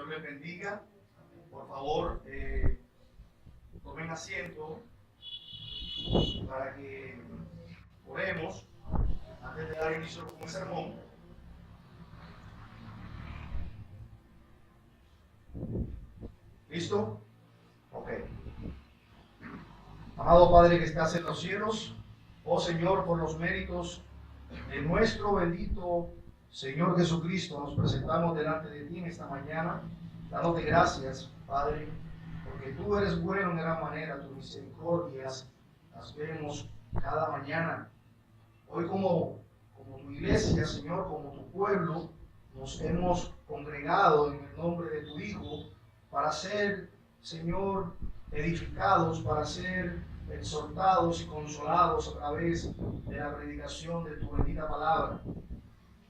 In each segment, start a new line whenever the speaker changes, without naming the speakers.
les bendiga. Por favor, tomen asiento para que oremos antes de dar inicio con el sermón. ¿Listo? Ok. Amado Padre que estás en los cielos, oh Señor, por los méritos de nuestro bendito Señor Jesucristo, nos presentamos delante de ti en esta mañana, dándote gracias, Padre, porque tú eres bueno en gran manera, tus misericordias las vemos cada mañana. Hoy como tu iglesia, Señor, como tu pueblo, nos hemos congregado en el nombre de tu Hijo para ser, Señor, edificados, para ser exhortados y consolados a través de la predicación de tu bendita palabra.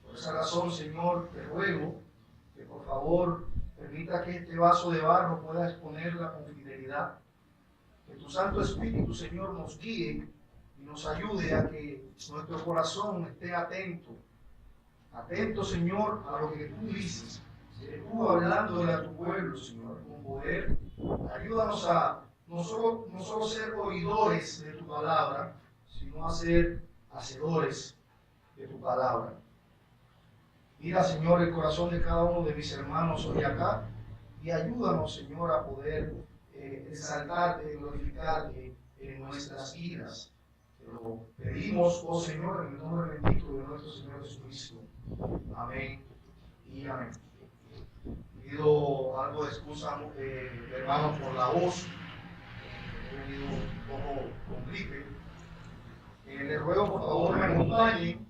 Por esa razón, Señor, te ruego que por favor permita que este vaso de barro pueda exponerla con fidelidad. Que tu Santo Espíritu, Señor, nos guíe y nos ayude a que nuestro corazón esté atento, Señor, a lo que tú dices. Tú hablándole a tu pueblo, Señor, con poder. Ayúdanos a no solo ser oidores de tu palabra, sino a ser hacedores de tu palabra. Mira, Señor, el corazón de cada uno de mis hermanos hoy acá y ayúdanos, Señor, a poder exaltarte, glorificarte en nuestras vidas. Te lo pedimos, oh Señor, en el nombre bendito de nuestro Señor Jesucristo. Amén y amén. Pido algo de excusa, hermanos, por la voz. He venido un poco con gripe. Les ruego, por favor, me acompañen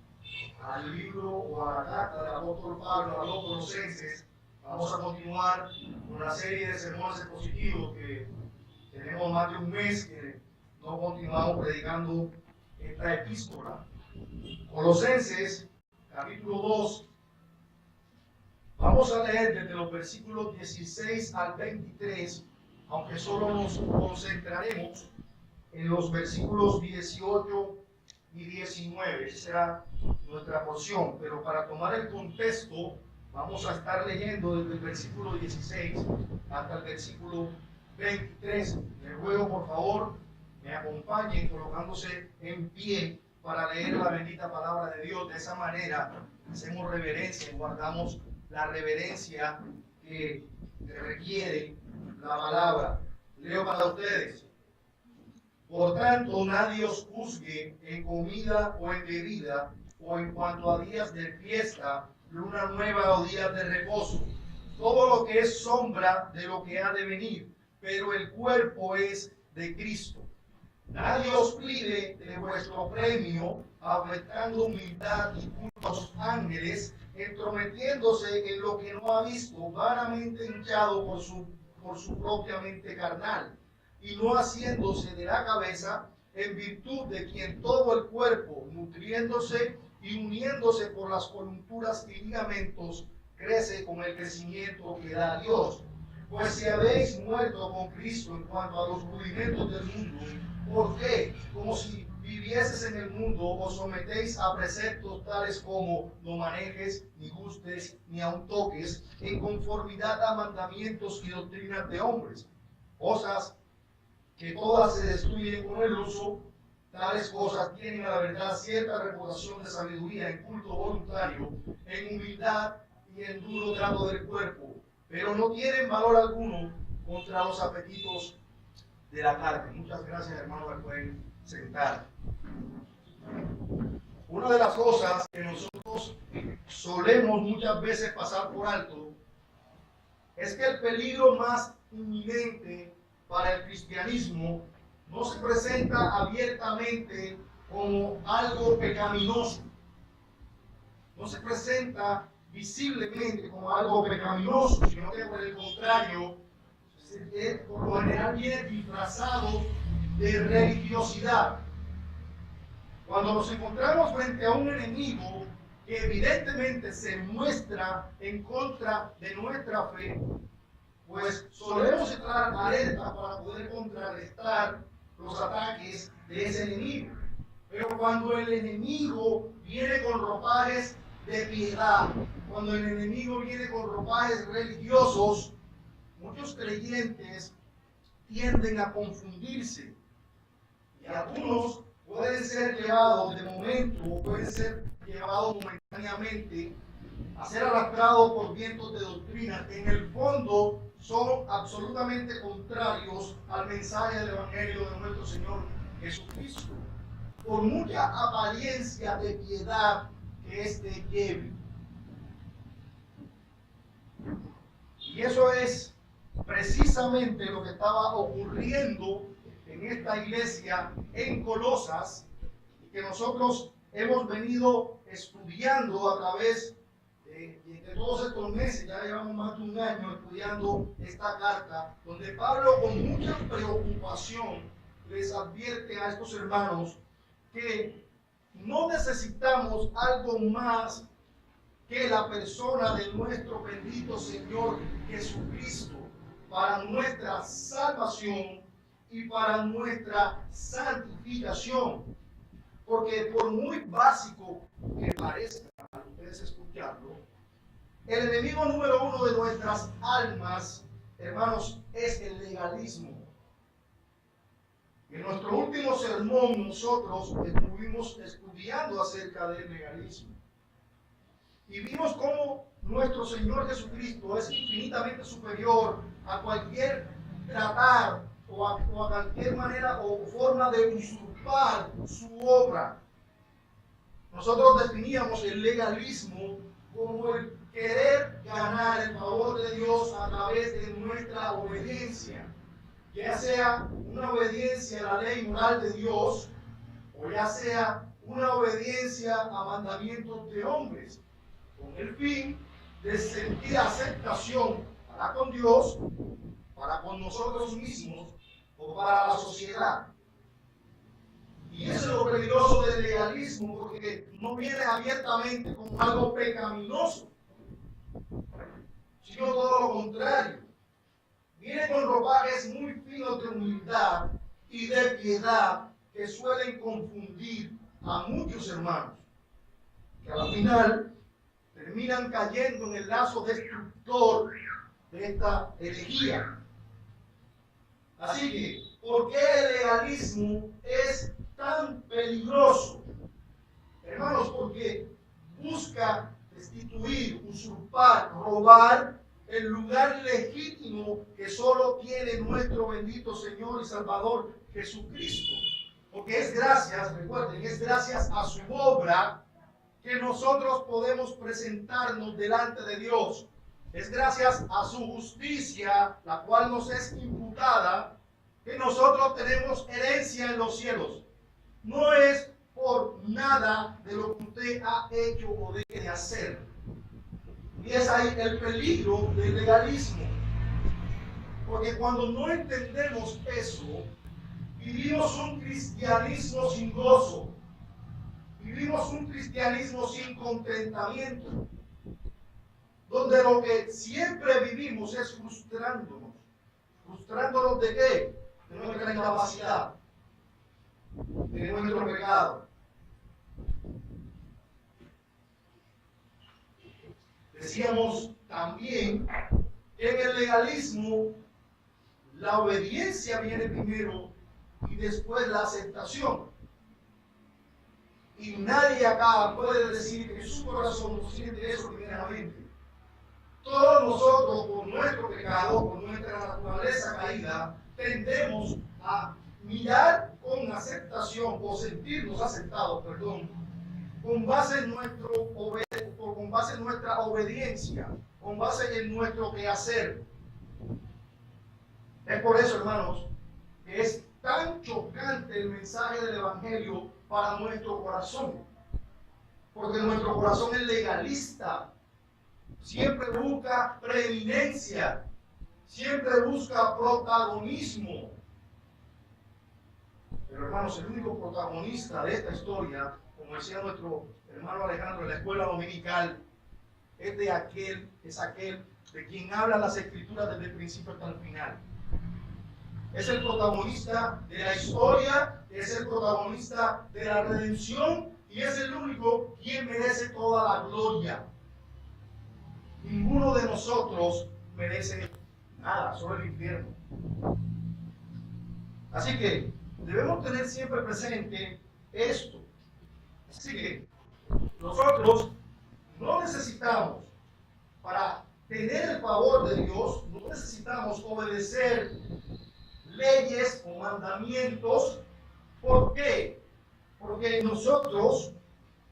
al libro o a la carta del apóstol Pablo a los Colosenses. Vamos a continuar una serie de sermones expositivos que tenemos más de un mes que no continuamos predicando esta epístola. Colosenses, capítulo 2. Vamos a leer desde los versículos 16 al 23, aunque solo nos concentraremos en los versículos 18 y 19. Esa será nuestra porción, pero para tomar el contexto vamos a estar leyendo desde el versículo 16 hasta el versículo 23. Les ruego, por favor, me acompañen colocándose en pie para leer la bendita palabra de Dios. De esa manera hacemos reverencia y guardamos la reverencia que requiere la palabra. Leo para ustedes. Por tanto, nadie os juzgue en comida o en bebida, o en cuanto a días de fiesta, luna nueva o días de reposo. Todo lo que es sombra de lo que ha de venir, pero el cuerpo es de Cristo. Nadie os prive de vuestro premio, afectando humildad y culto a los ángeles, entrometiéndose en lo que no ha visto, vanamente hinchado por su propia mente carnal, y no haciéndose de la cabeza, en virtud de quien todo el cuerpo, nutriéndose y uniéndose por las coyunturas y ligamentos, crece con el crecimiento que da Dios. Pues si habéis muerto con Cristo en cuanto a los rudimentos del mundo, ¿por qué? Como si vivieses en el mundo, os sometéis a preceptos tales como no manejes, ni gustes, ni aun toques, en conformidad a mandamientos y doctrinas de hombres. Cosas que todas se destruyen con el uso. Tales cosas tienen a la verdad cierta reputación de sabiduría en culto voluntario, en humildad y en duro trato del cuerpo, pero no tienen valor alguno contra los apetitos de la carne. Muchas gracias, hermanos, me pueden sentar. Una de las cosas que nosotros solemos muchas veces pasar por alto es que el peligro más inminente para el cristianismo no se presenta abiertamente como algo pecaminoso, no se presenta visiblemente como algo pecaminoso, sino que por el contrario, por lo general viene disfrazado de religiosidad. Cuando nos encontramos frente a un enemigo que evidentemente se muestra en contra de nuestra fe, pues solemos estar alerta para poder contrarrestar los ataques de ese enemigo. Pero cuando el enemigo viene con ropajes de piedad, cuando el enemigo viene con ropajes religiosos, muchos creyentes tienden a confundirse y algunos pueden ser llevados de momento o pueden ser llevados momentáneamente a ser arrastrados por vientos de doctrina que en el fondo son absolutamente contrarios al mensaje del Evangelio de nuestro Señor Jesucristo, por mucha apariencia de piedad que éste lleve. Y eso es precisamente lo que estaba ocurriendo en esta iglesia en Colosas, que nosotros hemos venido estudiando a través de todos estos meses. Ya llevamos más de un año estudiando esta carta, donde Pablo con mucha preocupación les advierte a estos hermanos que no necesitamos algo más que la persona de nuestro bendito Señor Jesucristo para nuestra salvación y para nuestra santificación. Porque por muy básico que parezca a ustedes escucharlo, el enemigo número uno de nuestras almas, hermanos, es el legalismo. En nuestro último sermón nosotros estuvimos estudiando acerca del legalismo. Y vimos cómo nuestro Señor Jesucristo es infinitamente superior a cualquier tratar o a cualquier manera o forma de usurpar su obra. Nosotros definíamos el legalismo como el querer ganar el favor de Dios a través de nuestra obediencia, ya sea una obediencia a la ley moral de Dios o ya sea una obediencia a mandamientos de hombres, con el fin de sentir aceptación para con Dios, para con nosotros mismos o para la sociedad. Y eso es lo peligroso del legalismo, porque no viene abiertamente como algo pecaminoso, sino todo lo contrario. Viene con ropajes muy finos de humildad y de piedad que suelen confundir a muchos hermanos, que a la final terminan cayendo en el lazo destructor de esta herejía. Así que, ¿por qué el legalismo es tan peligroso? Hermanos, porque busca destituir, usurpar, robar el lugar legítimo que solo tiene nuestro bendito Señor y Salvador Jesucristo. Porque es gracias, recuerden, es gracias a su obra que nosotros podemos presentarnos delante de Dios. Es gracias a su justicia, la cual nos es imputada, que nosotros tenemos herencia en los cielos. No es por nada de lo que usted ha hecho o deje de hacer. Y es ahí el peligro del legalismo. Porque cuando no entendemos eso, vivimos un cristianismo sin gozo. Vivimos un cristianismo sin contentamiento, donde lo que siempre vivimos es frustrándonos. ¿Frustrándonos de qué? De nuestra incapacidad, de nuestro pecado. Decíamos también que en el legalismo la obediencia viene primero y después la aceptación. Y nadie acá puede decir que su corazón no siente eso primeramente. Todos nosotros, por nuestro pecado, por nuestra naturaleza caída, tendemos a mirar con aceptación o sentirnos aceptados, con base en nuestra obediencia, con base en nuestro quehacer. Es por eso, hermanos, que es tan chocante el mensaje del Evangelio para nuestro corazón, porque nuestro corazón es legalista, siempre busca preeminencia, siempre busca protagonismo. Pero hermanos, el único protagonista de esta historia, como decía nuestro hermano Alejandro en la escuela dominical, es aquel de quien hablan las escrituras desde el principio hasta el final. Es el protagonista de la historia, es el protagonista de la redención y es el único quien merece toda la gloria. Ninguno de nosotros merece Nada, solo el infierno. Así que debemos tener siempre presente esto. Así que nosotros no necesitamos, para tener el favor de Dios, no necesitamos obedecer leyes o mandamientos. ¿Por qué? Porque nosotros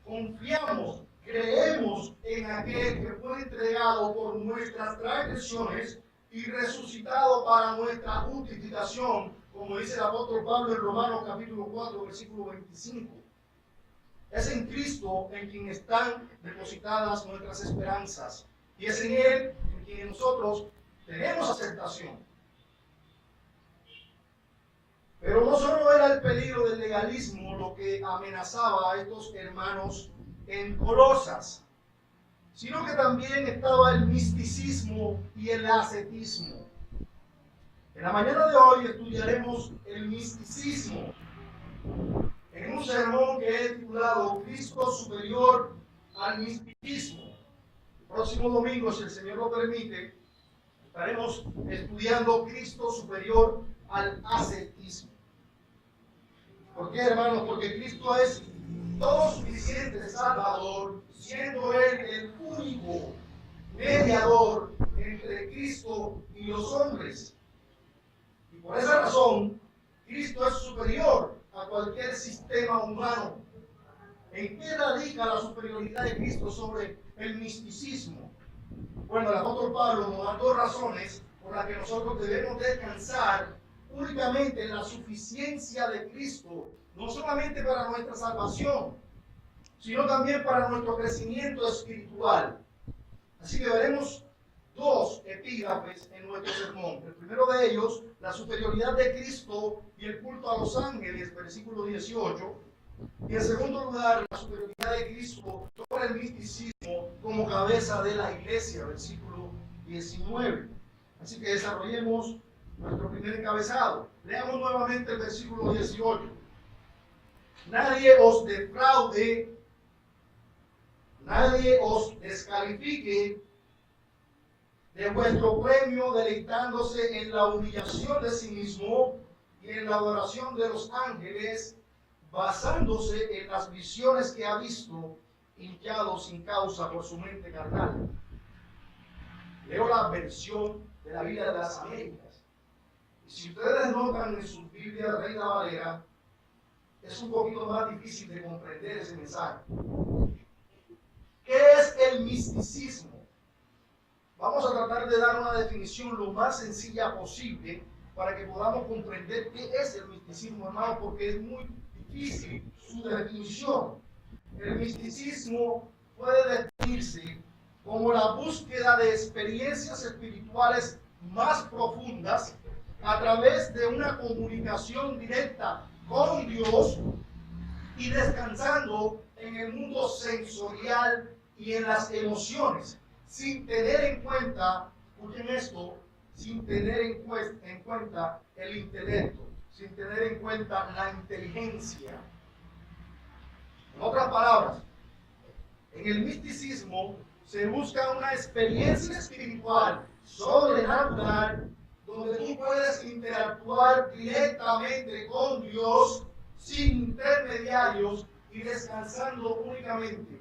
confiamos, creemos en aquel que fue entregado por nuestras transgresiones y resucitado para nuestra justificación, como dice el apóstol Pablo en Romanos capítulo 4, versículo 25. Es en Cristo en quien están depositadas nuestras esperanzas, y es en Él en quien nosotros tenemos aceptación. Pero no solo era el peligro del legalismo lo que amenazaba a estos hermanos en Colosas, sino que también estaba el misticismo y el ascetismo. En la mañana de hoy estudiaremos el misticismo en un sermón que he titulado Cristo superior al misticismo. El próximo domingo, si el Señor lo permite, estaremos estudiando Cristo superior al ascetismo. ¿Por qué, hermanos? Porque Cristo es todo suficiente Salvador, siendo Él el único mediador entre Cristo y los hombres. Y por esa razón, Cristo es superior a cualquier sistema humano. ¿En qué radica la superioridad de Cristo sobre el misticismo? Bueno, el apóstol Pablo nos da dos razones por las que nosotros debemos descansar únicamente en la suficiencia de Cristo, no solamente para nuestra salvación, sino también para nuestro crecimiento espiritual. Así que veremos dos epígrafes en nuestro sermón. El primero de ellos, la superioridad de Cristo y el culto a los ángeles, versículo 18. Y en segundo lugar, la superioridad de Cristo sobre el misticismo como cabeza de la iglesia, versículo 19. Así que desarrollemos nuestro primer encabezado. Leamos nuevamente el versículo 18. Nadie os defraude, nadie os descalifique de vuestro premio, deleitándose en la humillación de sí mismo y en la adoración de los ángeles, basándose en las visiones que ha visto, hinchado sin causa por su mente carnal. Leo la versión de la Biblia de las Américas. Y si ustedes notan en su Biblia Reina Valera, es un poquito más difícil de comprender ese mensaje. ¿Qué es el misticismo? Vamos a tratar de dar una definición lo más sencilla posible para que podamos comprender qué es el misticismo, hermano, porque es muy difícil su definición. El misticismo puede definirse como la búsqueda de experiencias espirituales más profundas a través de una comunicación directa con Dios y descansando en el mundo sensorial y en las emociones, sin tener en cuenta, escuchen esto, sin tener en cuenta el intelecto, sin tener en cuenta la inteligencia. En otras palabras, en el misticismo se busca una experiencia espiritual sobrenatural donde tú puedes interactuar directamente con Dios sin intermediarios y descansando únicamente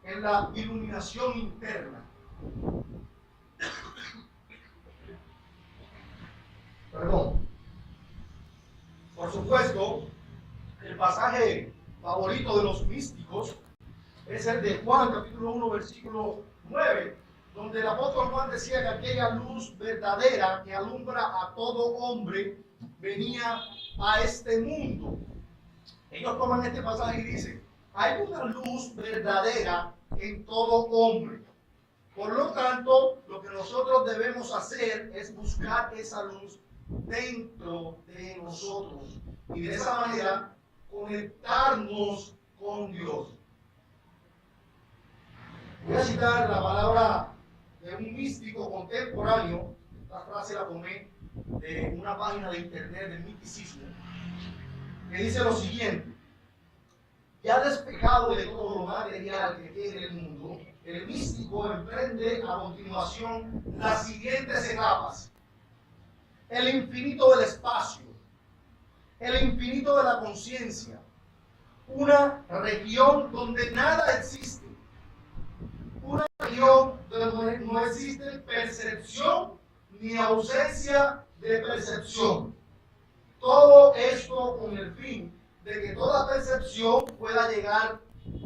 en la iluminación interna. Perdón. Por supuesto, el pasaje favorito de los místicos es el de Juan, capítulo 1, versículo 9, donde el apóstol Juan decía que aquella luz verdadera que alumbra a todo hombre venía a este mundo. Ellos toman este pasaje y dicen, hay una luz verdadera en todo hombre. Por lo tanto, lo que nosotros debemos hacer es buscar esa luz dentro de nosotros y de esa manera conectarnos con Dios. Voy a citar la palabra de un místico contemporáneo. Esta frase la tomé de una página de internet del misticismo, que dice lo siguiente: ya despejado de todo lo material que tiene el mundo, el místico emprende a continuación las siguientes etapas. el infinito del espacio, el infinito de la conciencia, una región donde nada existe, una región donde no existe percepción ni ausencia de percepción. Todo esto con el fin de que toda percepción pueda llegar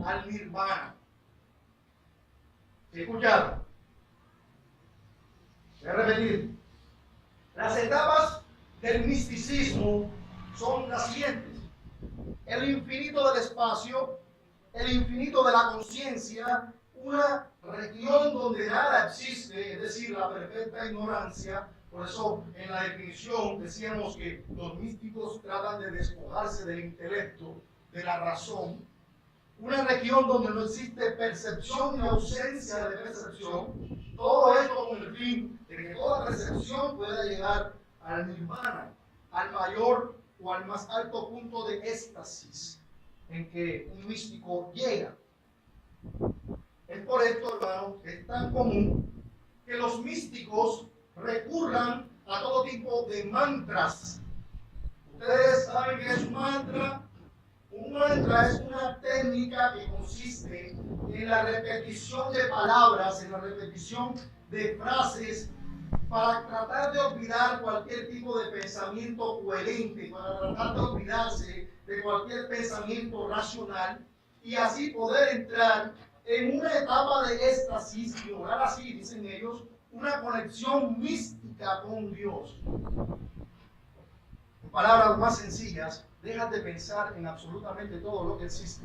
al nirvana. ¿Se escucharon? Voy a repetir. Las etapas del misticismo son las siguientes: el infinito del espacio, el infinito de la conciencia, una región donde nada existe, es decir, la perfecta ignorancia. Por eso en la definición decíamos que los místicos tratan de despojarse del intelecto, de la razón. Una región donde no existe percepción ni ausencia de percepción. Todo esto con el fin de que toda percepción pueda llegar al nirvana, al mayor o al más alto punto de éxtasis en que un místico llega. Es por esto, hermano, que es tan común que los místicos recurran a todo tipo de mantras. Ustedes saben que es un mantra. Un mantra es una técnica que consiste en la repetición de palabras, en la repetición de frases, para tratar de olvidar cualquier tipo de pensamiento coherente, para tratar de olvidarse de cualquier pensamiento racional y así poder entrar en una etapa de éxtasis y lograr así, dicen ellos, una conexión mística con Dios. En palabras más sencillas, dejas de pensar en absolutamente todo lo que existe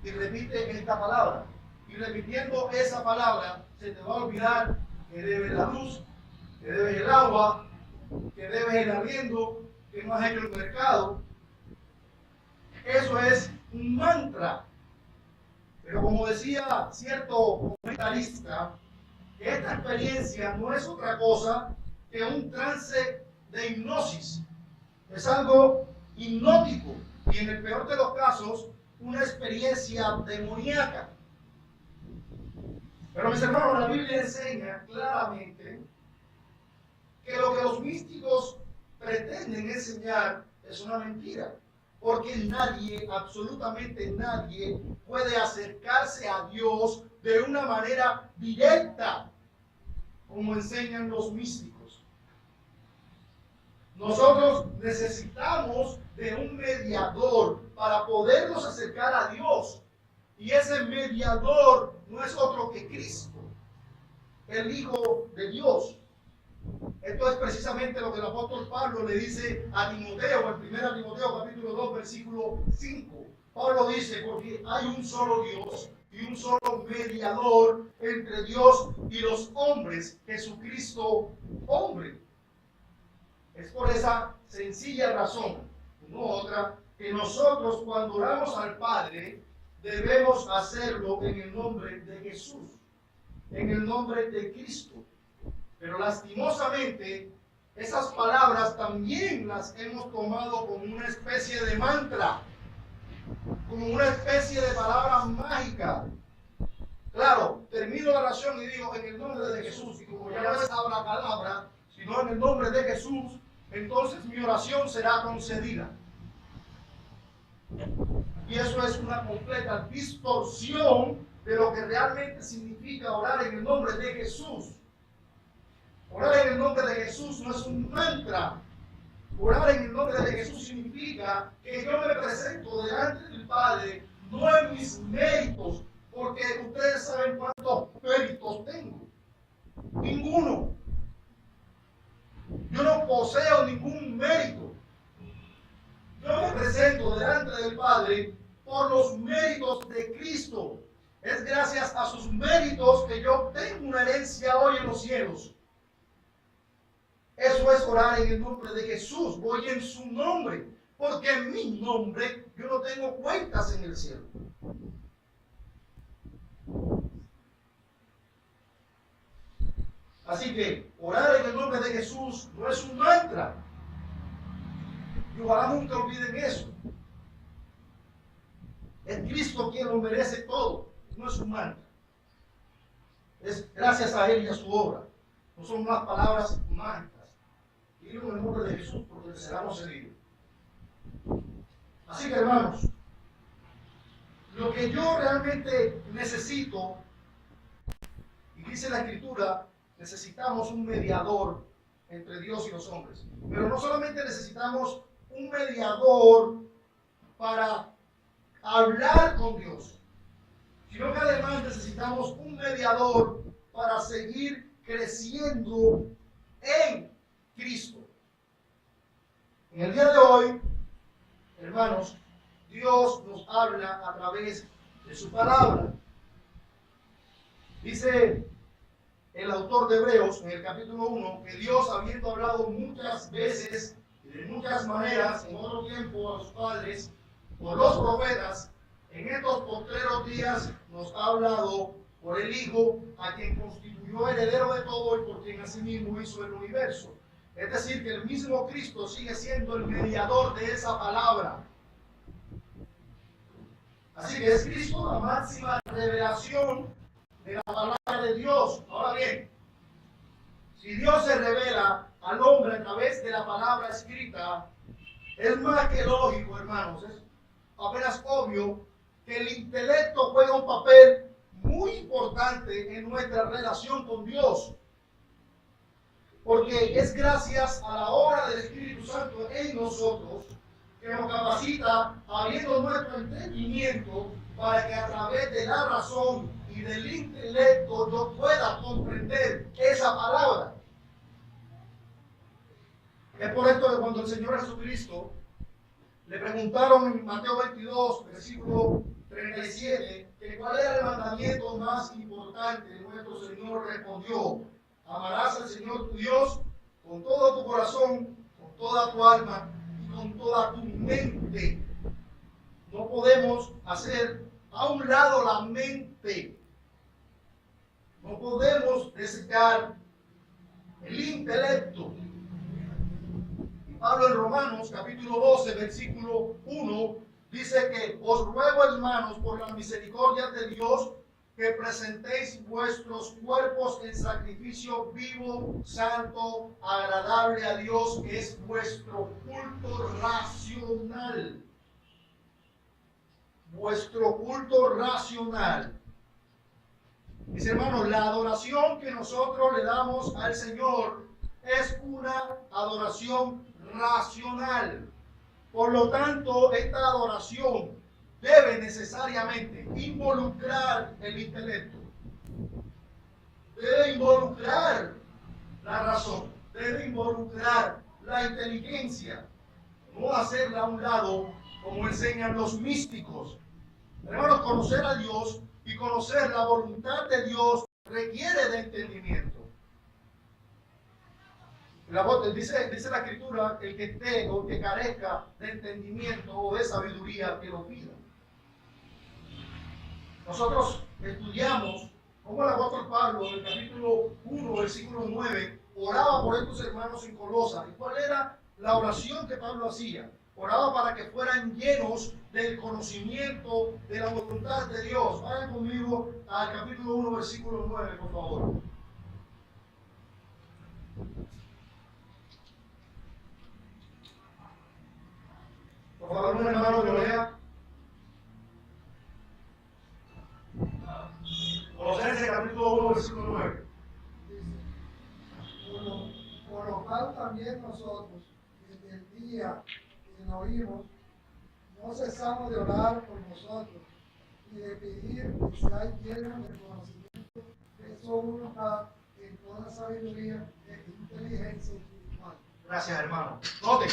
y repite esta palabra. Y repitiendo esa palabra, se te va a olvidar que debes la luz, que debes el agua, que debes el arriendo, que no has hecho el mercado. Eso es un mantra. Pero como decía cierto comentarista, esta experiencia no es otra cosa que un trance de hipnosis. Es algo hipnótico y en el peor de los casos una experiencia demoníaca. Pero mis hermanos, la Biblia enseña claramente que lo que los místicos pretenden enseñar es una mentira, porque nadie, absolutamente nadie, puede acercarse a Dios de una manera directa, como enseñan los místicos. Nosotros necesitamos de un mediador para podernos acercar a Dios. Y ese mediador no es otro que Cristo, el Hijo de Dios. Esto es precisamente lo que el apóstol Pablo le dice a Timoteo, en 1 Timoteo capítulo 2, versículo 5. Pablo dice, porque hay un solo Dios y un solo mediador entre Dios y los hombres, Jesucristo hombre. Es por esa sencilla razón, no otra, que nosotros cuando oramos al Padre debemos hacerlo en el nombre de Jesús, en el nombre de Cristo. Pero lastimosamente, esas palabras también las hemos tomado como una especie de mantra, como una especie de palabra mágica. Claro, termino la oración y digo en el nombre de Jesús, y como ya no es abracadabra, sino en el nombre de Jesús, entonces mi oración será concedida. Y eso es una completa distorsión de lo que realmente significa orar en el nombre de Jesús. Orar en el nombre de Jesús no es un mantra. Orar en el nombre de Jesús significa que yo me presento delante del Padre, no en mis méritos, porque ustedes saben cuántos méritos tengo. Ninguno. Yo no poseo ningún mérito. Yo me presento delante del Padre por los méritos de Cristo. Es gracias a sus méritos que yo tengo una herencia hoy en los cielos. Eso es orar en el nombre de Jesús. Voy en su nombre, porque en mi nombre yo no tengo cuentas en el cielo. Así que orar en el nombre de Jesús no es un mantra. Y ojalá nunca olviden eso. Es Cristo quien lo merece todo. No es un mantra. Es gracias a Él y a su obra. No son más palabras mágicas. Dilo en el nombre de Jesús porque te será concedido. Así que, hermanos, lo que yo realmente necesito, y dice la Escritura, necesitamos un mediador entre Dios y los hombres. Pero no solamente necesitamos un mediador para hablar con Dios, sino que además necesitamos un mediador para seguir creciendo en Cristo. En el día de hoy, hermanos, Dios nos habla a través de su palabra. Dice el autor de Hebreos en el capítulo 1 que Dios, habiendo hablado muchas veces y de muchas maneras en otro tiempo a los padres por los profetas, en estos postreros días nos ha hablado por el Hijo, a quien constituyó heredero de todo y por quien asimismo hizo el universo. Es decir, que el mismo Cristo sigue siendo el mediador de esa palabra. Así que es Cristo la máxima revelación de la palabra de Dios. Ahora bien, si Dios se revela al hombre a través de la palabra escrita, es más que lógico, hermanos, es apenas obvio que el intelecto juega un papel muy importante en nuestra relación con Dios. Porque es gracias a la obra del Espíritu Santo en nosotros que nos capacita, abriendo nuestro entendimiento para que a través de la razón y del intelecto yo pueda comprender esa palabra. Es por esto que cuando el Señor Jesucristo le preguntaron en Mateo 22, versículo 37, que cuál era el mandamiento más importante, nuestro Señor respondió: amarás al Señor tu Dios con todo tu corazón, con toda tu alma y con toda tu mente. No podemos hacer a un lado la mente. No podemos desechar el intelecto. Y Pablo en Romanos capítulo 12, versículo 1, dice que os ruego, hermanos, por la misericordia de Dios, que presentéis vuestros cuerpos en sacrificio vivo, santo, agradable a Dios, que es vuestro culto racional. Vuestro culto racional. Mis hermanos, la adoración que nosotros le damos al Señor es una adoración racional. Por lo tanto, esta adoración debe necesariamente involucrar el intelecto. Debe involucrar la razón. Debe involucrar la inteligencia. No hacerla a un lado como enseñan los místicos. Hermanos, conocer a Dios y conocer la voluntad de Dios requiere de entendimiento. Dice la Escritura, el que esté o que carezca de entendimiento o de sabiduría, que lo pida. Nosotros estudiamos cómo el apóstol Pablo, en el capítulo 1, versículo 9, oraba por estos hermanos en Colosas. ¿Y cuál era la oración que Pablo hacía? Oraba para que fueran llenos del conocimiento de la voluntad de Dios. Vayan conmigo al capítulo 1, versículo 9, por favor. Por favor, un hermano que lo lea. Colosenses capítulo 1, versículo 9.
Por lo cual también nosotros, desde el día que nos oímos, no cesamos de orar por vosotros y de pedir que seáis llenos del conocimiento de eso uno en toda sabiduría e inteligencia espiritual.
Gracias, hermano. Noten,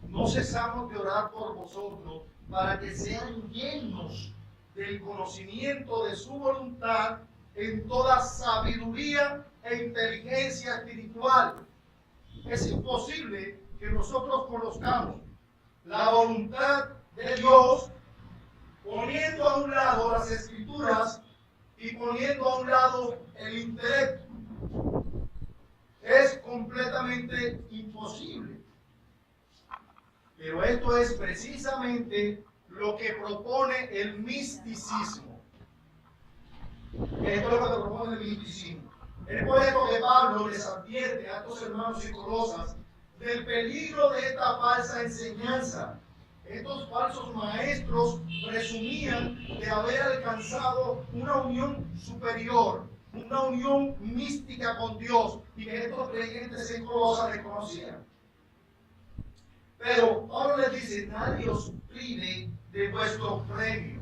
no cesamos de orar por vosotros para que sean llenos del conocimiento de su voluntad en toda sabiduría e inteligencia espiritual. Es imposible que nosotros conozcamos la voluntad de Dios poniendo a un lado las escrituras y poniendo a un lado el intelecto. Es completamente imposible. Pero esto es precisamente lo que propone el misticismo. Esto es lo que propone el misticismo. Es por esto que Pablo les advierte a estos hermanos en Colosas del peligro de esta falsa enseñanza. Estos falsos maestros presumían de haber alcanzado una unión superior, una unión mística con Dios, y que estos creyentes en Colosas reconocían. Pero Pablo les dice: nadie os prive de vuestro premio,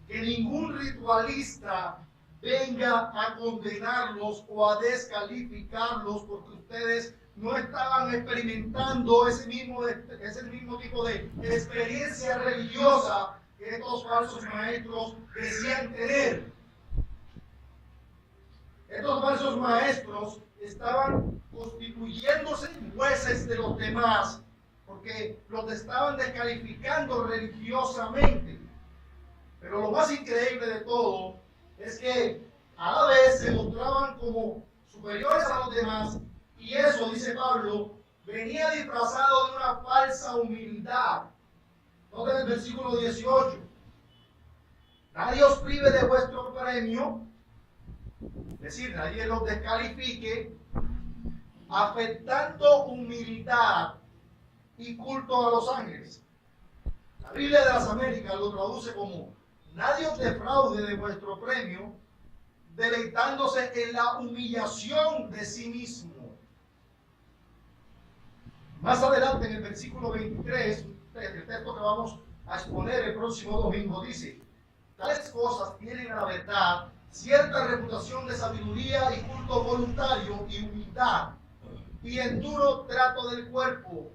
que ningún ritualista venga a condenarlos o a descalificarlos porque ustedes no estaban experimentando ese mismo tipo de experiencia religiosa que estos falsos maestros decían tener. Estos falsos maestros estaban constituyéndose en jueces de los demás porque los estaban descalificando religiosamente. Pero lo más increíble de todo es que a la vez se mostraban como superiores a los demás, y eso, dice Pablo, venía disfrazado de una falsa humildad. Noten el versículo 18. Nadie os prive de vuestro premio, es decir, nadie los descalifique, afectando humildad y culto a los ángeles. La Biblia de las Américas lo traduce como: nadie os defraude de vuestro premio, deleitándose en la humillación de sí mismo. Más adelante, en el versículo 23, el texto que vamos a exponer el próximo domingo, dice: tales cosas tienen a la verdad cierta reputación de sabiduría y culto voluntario y humildad, y en duro trato del cuerpo,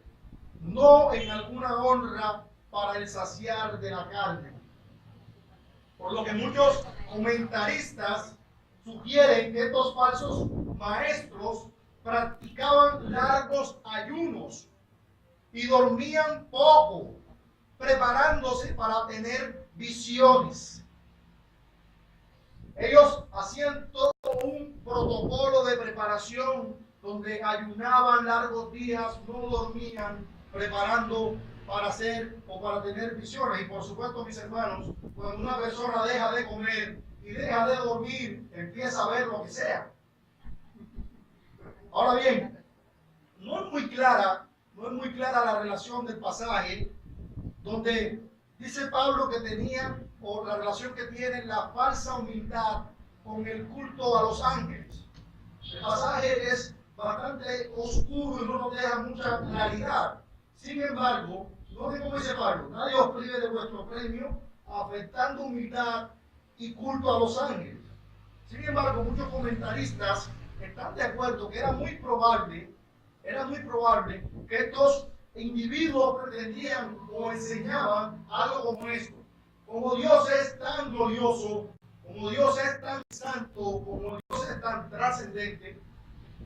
no en alguna honra para el saciar de la carne. Por lo que muchos comentaristas sugieren que estos falsos maestros practicaban largos ayunos y dormían poco, preparándose para tener visiones. Ellos hacían todo un protocolo de preparación donde ayunaban largos días, no dormían, preparando para hacer o para tener visiones. Y por supuesto, mis hermanos, cuando una persona deja de comer y deja de dormir, empieza a ver lo que sea. Ahora bien, no es muy clara la relación del pasaje donde dice Pablo que tenía, o la relación que tiene la falsa humildad con el culto a los ángeles. El pasaje es bastante oscuro y no nos deja mucha claridad. Sin embargo, noten cómo dice Pablo: nadie os prive de vuestro premio, afectando humildad y culto a los ángeles. Sin embargo, muchos comentaristas están de acuerdo que era muy probable que estos individuos pretendían o enseñaban algo como esto: como Dios es tan glorioso, como Dios es tan santo, como Dios es tan trascendente,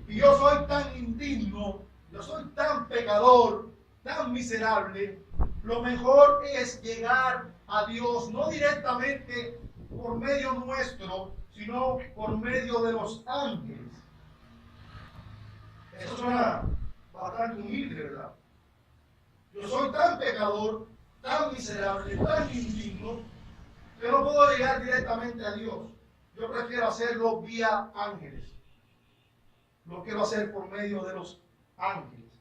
y yo soy tan indigno, yo soy tan pecador, tan miserable, lo mejor es llegar a Dios no directamente por medio nuestro, sino por medio de los ángeles. Eso suena bastante humilde, ¿verdad? Yo soy tan pecador, tan miserable, tan indigno, que no puedo llegar directamente a Dios. Yo prefiero hacerlo vía ángeles. Lo quiero hacer por medio de los ángeles.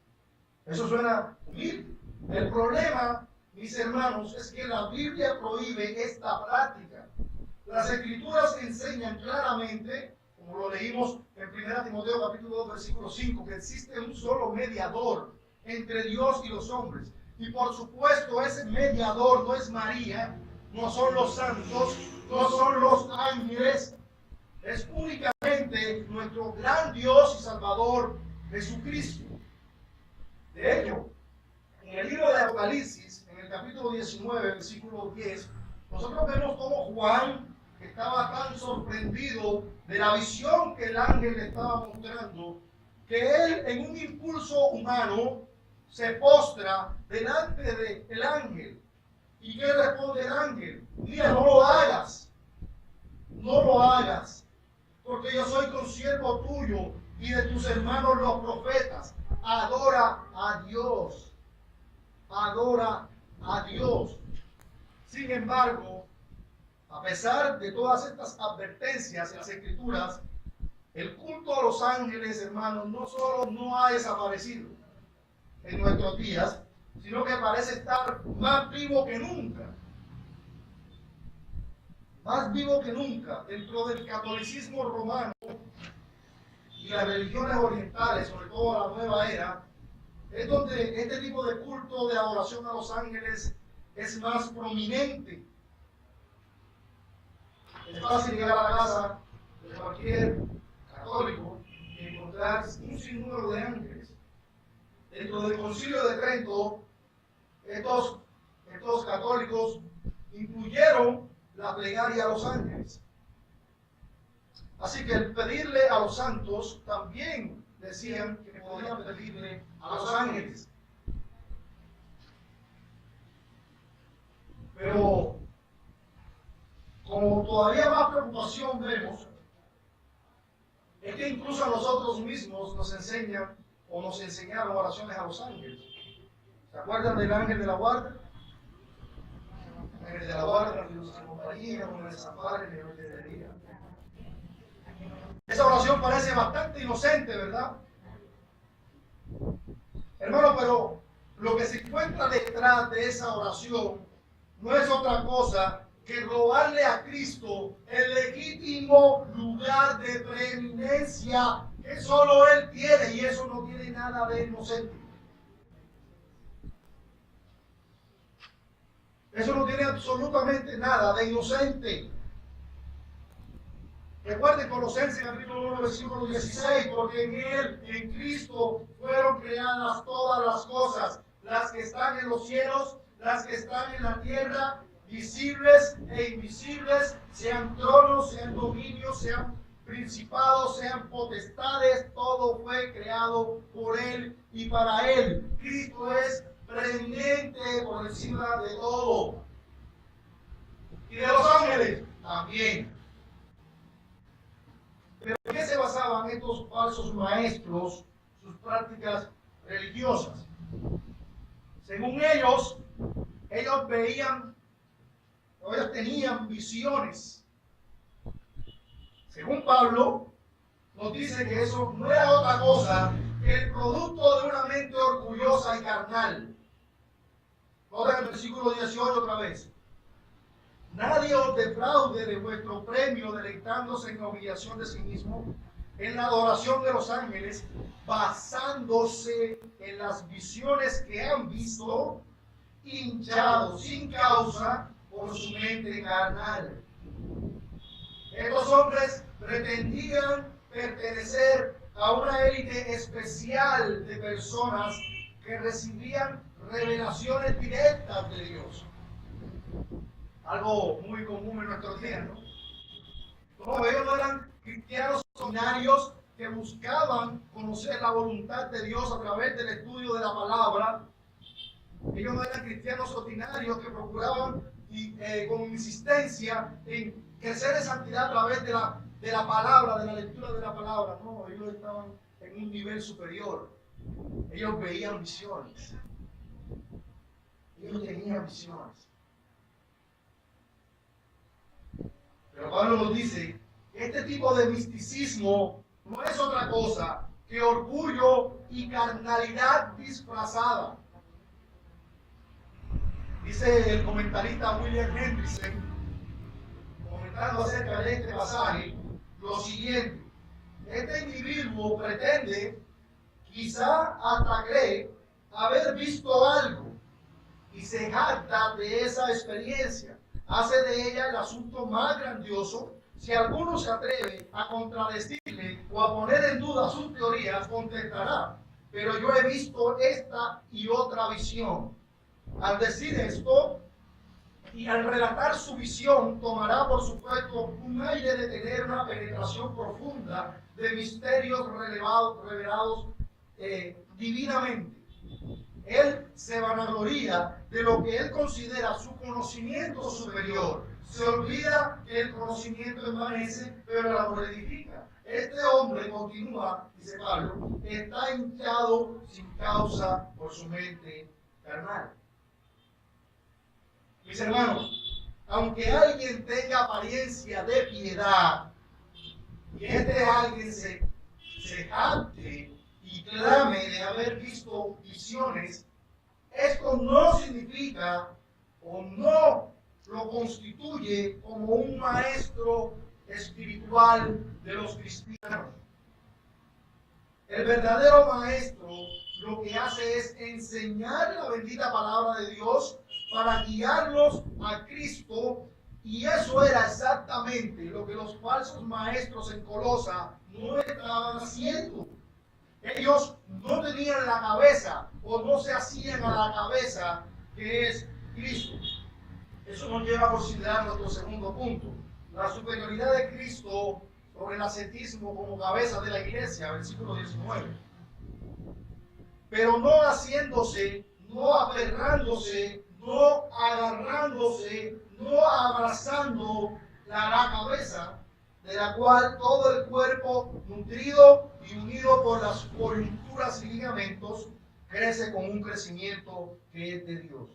Eso suena humilde. El problema, mis hermanos, es que la Biblia prohíbe esta práctica. Las Escrituras enseñan claramente, como lo leímos en 1 Timoteo capítulo 2, versículo 5, que existe un solo mediador entre Dios y los hombres. Y por supuesto, ese mediador no es María, no son los santos, no son los ángeles, es únicamente nuestro gran Dios y Salvador, Jesucristo. De hecho, en el libro de Apocalipsis, en el capítulo 19, versículo 10, nosotros vemos cómo Juan estaba tan sorprendido de la visión que el ángel le estaba mostrando, que él, en un impulso humano, se postra delante del ángel. ¿Y qué responde el ángel? Mira, no lo hagas, no lo hagas, porque yo soy consiervo tuyo y de tus hermanos los profetas. Adora a Dios, adora a Dios. Sin embargo, a pesar de todas estas advertencias en las Escrituras, el culto a los ángeles, hermanos, no solo no ha desaparecido, en nuestros días, sino que parece estar más vivo que nunca. Más vivo que nunca dentro del catolicismo romano y las religiones orientales, sobre todo la nueva era, es donde este tipo de culto de adoración a los ángeles es más prominente. Es fácil llegar a la casa de cualquier católico y encontrar un sinnúmero de ángeles. Dentro del Concilio de Trento, estos católicos incluyeron la plegaria a los ángeles. Así que el pedirle a los santos también decían que podían pedirle a los ángeles. Pero como todavía más preocupación vemos, es que incluso a nosotros mismos nos enseñan o nos enseñaron oraciones a los ángeles. ¿Se acuerdan del ángel de la guarda? El ángel de la guarda que nos acompaña, como el desamparo que nos defendía. Esa oración parece bastante inocente, ¿verdad? Hermano, pero lo que se encuentra detrás de esa oración no es otra cosa que robarle a Cristo el legítimo lugar de preeminencia que solo Él tiene, y eso no tiene nada de inocente. Eso no tiene absolutamente nada de inocente. Recuerden Colosenses capítulo 1, versículo 16, porque en Él, en Cristo, fueron creadas todas las cosas, las que están en los cielos, las que están en la tierra, visibles e invisibles, sean tronos, sean dominios, sean principados, sean potestades, todo fue creado por Él y para Él. Cristo es preeminente por encima de todo. Y de los ángeles también. Pero ¿en qué se basaban estos falsos maestros, sus prácticas religiosas? Según ellos tenían visiones. Según Pablo, nos dice que eso no era otra cosa que el producto de una mente orgullosa y carnal. Noten el versículo 18 otra vez. Nadie os defraude de vuestro premio deleitándose en la humillación de sí mismo, en la adoración de los ángeles, basándose en las visiones que han visto, hinchados sin causa por su mente carnal. Estos hombres pretendían pertenecer a una élite especial de personas que recibían revelaciones directas de Dios. Algo muy común en nuestros días, ¿no? No, ellos no eran cristianos ordinarios que buscaban conocer la voluntad de Dios a través del estudio de la palabra. Ellos no eran cristianos ordinarios que procuraban con insistencia en crecer en santidad a través de la palabra, de la lectura de la palabra. No, ellos estaban en un nivel superior. Ellos veían visiones. Ellos tenían visiones. Pero Pablo nos dice que este tipo de misticismo no es otra cosa que orgullo y carnalidad disfrazada. Dice el comentarista William Hendrickson, comentando acerca de este pasaje, lo siguiente: este individuo pretende, quizá hasta cree, haber visto algo y se jacta de esa experiencia. Hace de ella el asunto más grandioso. Si alguno se atreve a contradecirle o a poner en duda sus teorías, contestará: pero yo he visto esta y otra visión. Al decir esto y al relatar su visión, tomará por supuesto un aire de tener una penetración profunda de misterios revelados divinamente. Él se vanagloria de lo que él considera su conocimiento superior. Se olvida que el conocimiento envanece, pero el amor edifica. Este hombre, continúa, dice Pablo, está hinchado sin causa por su mente carnal. Mis hermanos, aunque alguien tenga apariencia de piedad, y este alguien se jacte y clame de haber visto visiones, esto no significa o no lo constituye como un maestro espiritual de los cristianos. El verdadero maestro lo que hace es enseñar la bendita palabra de Dios para guiarlos a Cristo, y eso era exactamente lo que los falsos maestros en Colosa no estaban haciendo. Ellos no tenían la cabeza o no se hacían a la cabeza que es Cristo. Eso nos lleva a considerar nuestro segundo punto, la superioridad de Cristo sobre el ascetismo como cabeza de la iglesia, versículo 19. Pero no haciéndose, no aferrándose, no agarrándose, no abrazando la cabeza, de la cual todo el cuerpo, nutrido y unido por las coyunturas y ligamentos, crece con un crecimiento que es de Dios.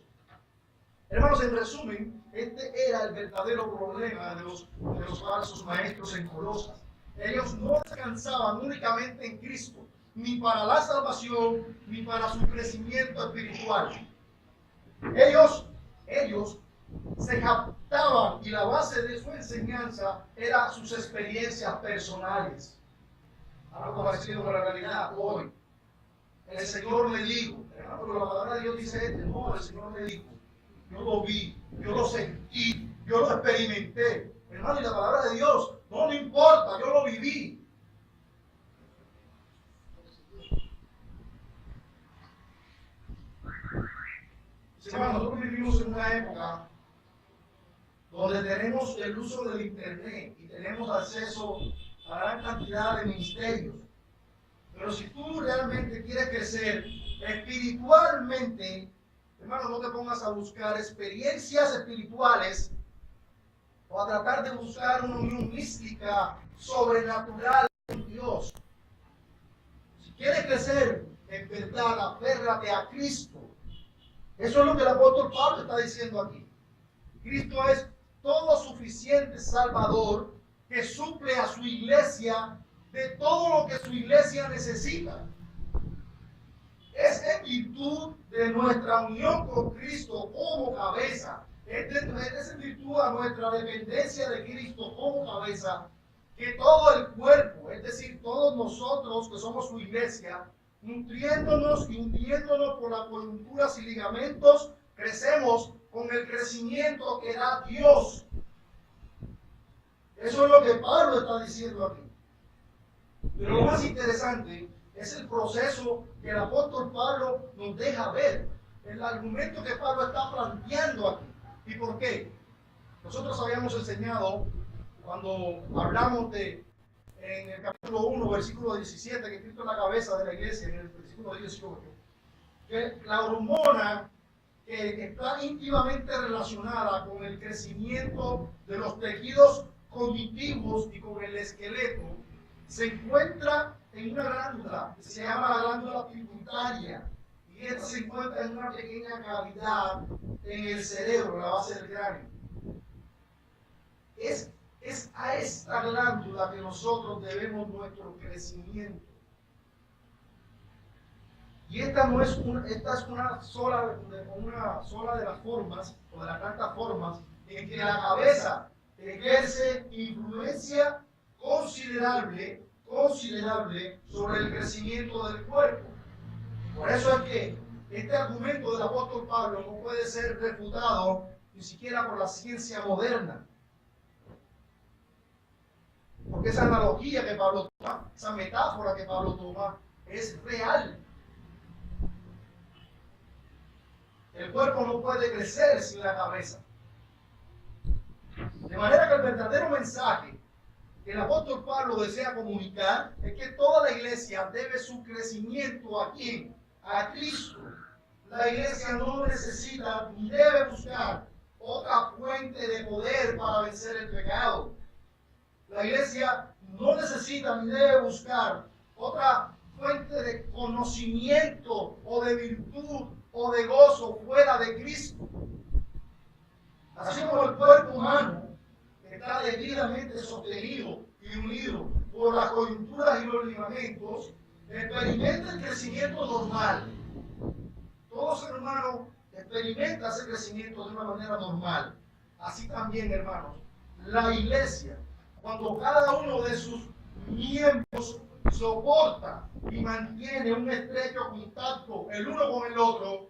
Hermanos, en resumen, este era el verdadero problema de los falsos maestros en Colosas. Ellos no descansaban únicamente en Cristo, ni para la salvación, ni para su crecimiento espiritual. Ellos se captaban, y la base de su enseñanza era sus experiencias personales. Algo parecido con la realidad hoy. El Señor me dijo, pero la palabra de Dios dice no, el Señor me dijo. Yo lo vi, yo lo sentí, yo lo experimenté. Hermano, y la palabra de Dios, no me importa, yo lo viví. Hermano, nosotros vivimos en una época donde tenemos el uso del Internet y tenemos acceso a gran cantidad de ministerios. Pero si tú realmente quieres crecer espiritualmente, hermano, no te pongas a buscar experiencias espirituales o a tratar de buscar una unión mística sobrenatural con Dios. Si quieres crecer en verdad, aférrate a Cristo. Eso es lo que el apóstol Pablo está diciendo aquí. Cristo es todo suficiente Salvador que suple a su iglesia de todo lo que su iglesia necesita. Es en virtud de nuestra unión con Cristo como cabeza, es en virtud de nuestra dependencia de Cristo como cabeza, que todo el cuerpo, es decir, todos nosotros que somos su iglesia, nutriéndonos y hundiéndonos por las coyunturas y ligamentos, crecemos con el crecimiento que da Dios. Eso es lo que Pablo está diciendo aquí. Pero lo más interesante es el proceso que el apóstol Pablo nos deja ver, el argumento que Pablo está planteando aquí. ¿Y por qué? Nosotros habíamos enseñado, cuando hablamos en el capítulo 1, versículo 17, que Cristo es la cabeza de la iglesia, en el versículo 18, que la hormona que está íntimamente relacionada con el crecimiento de los tejidos cognitivos y con el esqueleto, se encuentra en una glándula que se llama la glándula pituitaria, y esta se encuentra en una pequeña cavidad en el cerebro, en la base del cráneo. Es a esta glándula que nosotros debemos nuestro crecimiento. Y esta es una sola de las formas, o de las tantas formas, en que la cabeza ejerce influencia considerable sobre el crecimiento del cuerpo. Por eso es que este argumento del apóstol Pablo no puede ser refutado ni siquiera por la ciencia moderna. Porque esa analogía que Pablo toma, esa metáfora que Pablo toma, es real. El cuerpo no puede crecer sin la cabeza. De manera que el verdadero mensaje que el apóstol Pablo desea comunicar es que toda la iglesia debe su crecimiento ¿a quién? A Cristo. La iglesia no necesita ni debe buscar otra fuente de poder para vencer el pecado. La iglesia no necesita ni debe buscar otra fuente de conocimiento o de virtud o de gozo fuera de Cristo. Así como el cuerpo humano está debidamente sostenido y unido por las coyunturas y los ligamentos, experimenta crecimiento normal. Todo ser humano experimenta ese crecimiento de una manera normal. Así también, hermanos, la iglesia, cuando cada uno de sus miembros soporta y mantiene un estrecho contacto el uno con el otro,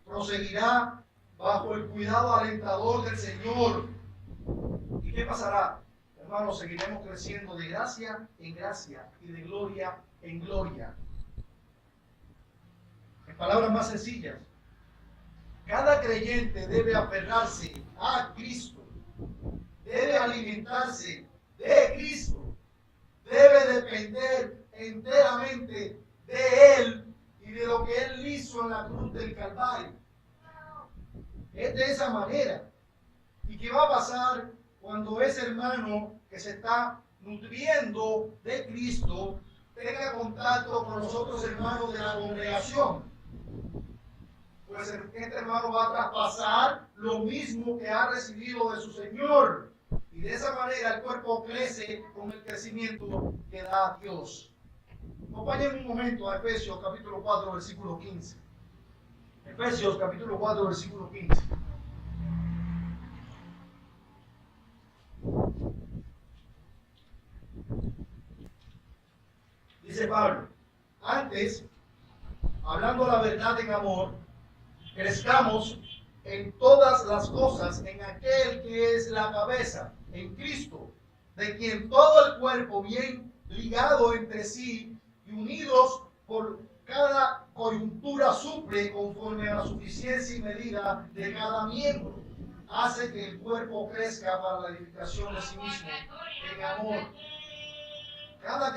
proseguirá bajo el cuidado alentador del Señor. ¿Y qué pasará? Hermanos, seguiremos creciendo de gracia en gracia y de gloria en gloria. En palabras más sencillas, cada creyente debe aferrarse a Cristo, debe alimentarse de Cristo, debe depender enteramente de Él y de lo que Él hizo en la cruz del Calvario. Es de esa manera. ¿Y qué va a pasar cuando ese hermano que se está nutriendo de Cristo tenga contacto con los otros hermanos de la congregación? Pues este hermano va a traspasar lo mismo que ha recibido de su Señor. Y de esa manera el cuerpo crece con el crecimiento que da Dios. Acompáñenme un momento a Efesios capítulo 4, versículo 15. Efesios capítulo 4, versículo 15. Dice Pablo, antes, hablando la verdad en amor, crezcamos en todas las cosas en aquel que es la cabeza, en Cristo, de quien todo el cuerpo bien ligado entre sí y unidos por cada coyuntura suple conforme a la suficiencia y medida de cada miembro, hace que el cuerpo crezca para la edificación de sí mismo en amor. Cada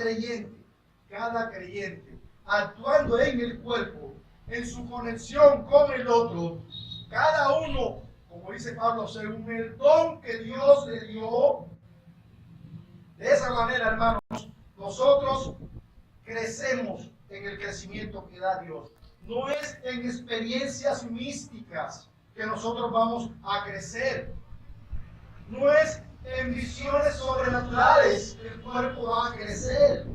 creyente, actuando en el cuerpo, en su conexión con el otro, cada uno, como dice Pablo, según el don que Dios le dio. De esa manera, hermanos, nosotros crecemos en el crecimiento que da Dios. No es en experiencias místicas que nosotros vamos a crecer. No es en visiones sobrenaturales que el cuerpo va a crecer.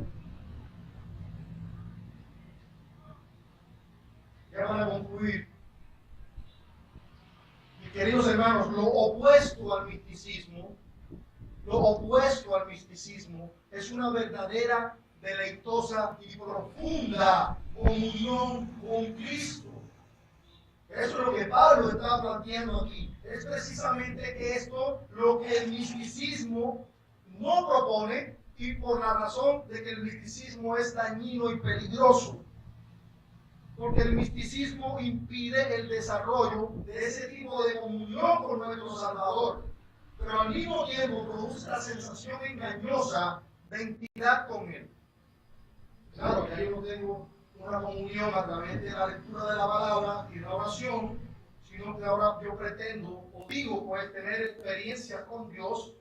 Ya para concluir, mis queridos hermanos, lo opuesto al misticismo es una verdadera, deleitosa y profunda comunión con Cristo. Eso es lo que Pablo está planteando aquí. Es precisamente esto lo que el misticismo no propone, y por la razón de que el misticismo es dañino y peligroso. Porque el misticismo impide el desarrollo de ese tipo de comunión con nuestro Salvador, pero al mismo tiempo produce la sensación engañosa de intimidad con Él. Claro, ya yo no tengo una comunión a través de la lectura de la palabra y la oración, sino que ahora yo pretendo, o digo, pues, tener experiencia con Dios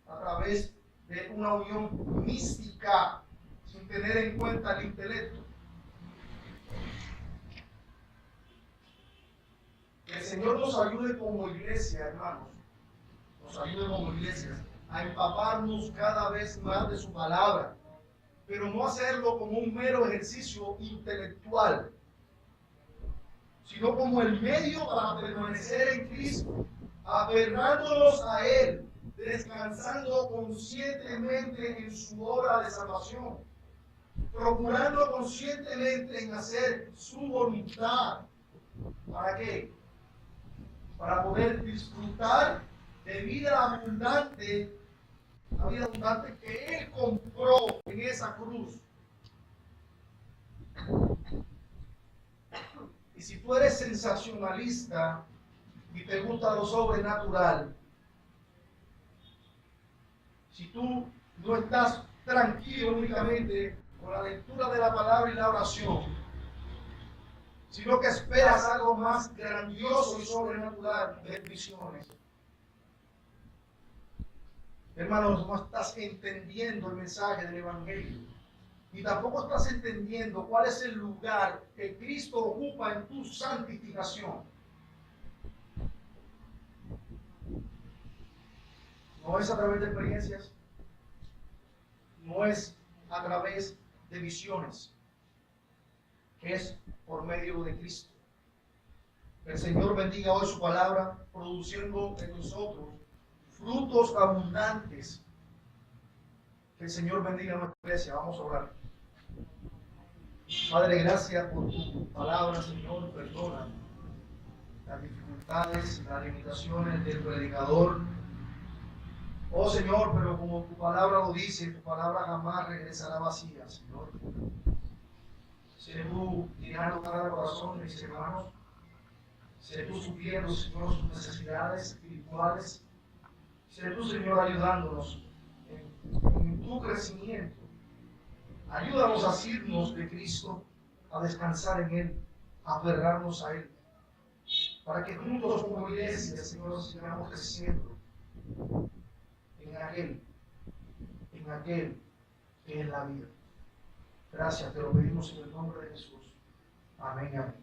a través de una unión mística, sin tener en cuenta el intelecto. Que el Señor nos ayude como iglesia, hermanos, nos ayude como iglesia a empaparnos cada vez más de su palabra, pero no hacerlo como un mero ejercicio intelectual, sino como el medio para permanecer en Cristo, aferrándonos a Él, descansando conscientemente en su obra de salvación, procurando conscientemente en hacer su voluntad. ¿Para qué? Para poder disfrutar de vida abundante, la vida abundante que Él compró en esa cruz. Y si tú eres sensacionalista y te gusta lo sobrenatural, si tú no estás tranquilo únicamente con la lectura de la palabra y la oración, sino que esperas algo más grandioso y sobrenatural, de visiones, hermanos, no estás entendiendo el mensaje del Evangelio. Y tampoco estás entendiendo cuál es el lugar que Cristo ocupa en tu santificación. No es a través de experiencias, no es a través de visiones, que es por medio de Cristo. Que el Señor bendiga hoy su palabra, produciendo en nosotros frutos abundantes. Que el Señor bendiga nuestra iglesia. Vamos a orar. Padre, gracias por tu palabra, Señor. Perdona las dificultades, las limitaciones del predicador. Oh Señor, pero como tu palabra lo dice, tu palabra jamás regresará vacía, Señor. Sé tú llenando cada corazón de mis hermanos. Sé tú supliendo, Señor, sus necesidades espirituales. Sé tú, Señor, ayudándonos en tu crecimiento. Ayúdanos a asirnos de Cristo, a descansar en Él, a aferrarnos a Él, para que juntos como iglesia, Señor, sigamos creciendo en aquel que es la vida. Gracias, te lo pedimos en el nombre de Jesús. Amén, amén.